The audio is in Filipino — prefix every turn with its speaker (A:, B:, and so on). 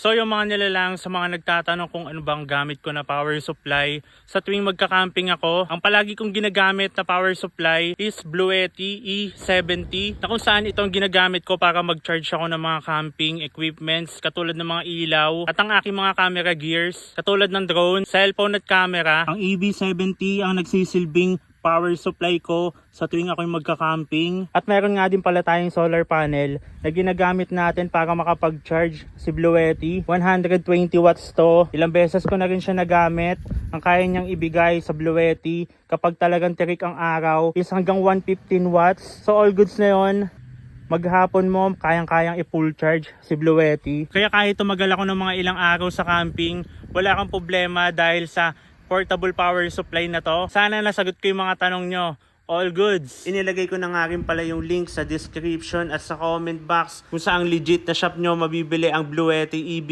A: So yung mga nilalang sa mga nagtatanong kung ano bang gamit ko na power supply sa tuwing magka-camping ako, ang palagi kong ginagamit na power supply is Bluetti E70 na kung saan itong ginagamit ko para mag-charge ako ng mga camping equipments katulad ng mga ilaw at ang aking mga camera gears katulad ng drone, cellphone at camera. Ang EV70 ang nagsisilbing power supply ko sa tuwing ako'y magka-camping. At meron nga din pala tayong solar panel na ginagamit natin para makapag-charge si Bluetti. 120 watts to. Ilang beses ko na rin siya nagamit. Ang kaya niyang ibigay sa Bluetti kapag talagang tirik ang araw is hanggang 115 watts. So all goods na yon. Maghapon mo, kayang-kayang i-full charge si Bluetti. Kaya kahit tumagal ako ng mga ilang araw sa camping, wala kang problema dahil sa portable power supply na to. Sana nasagot ko yung mga tanong nyo. All goods. Inilagay ko na nga rin pala yung link sa description at sa comment box kung saan legit na shop nyo mabibili ang Bluetti EV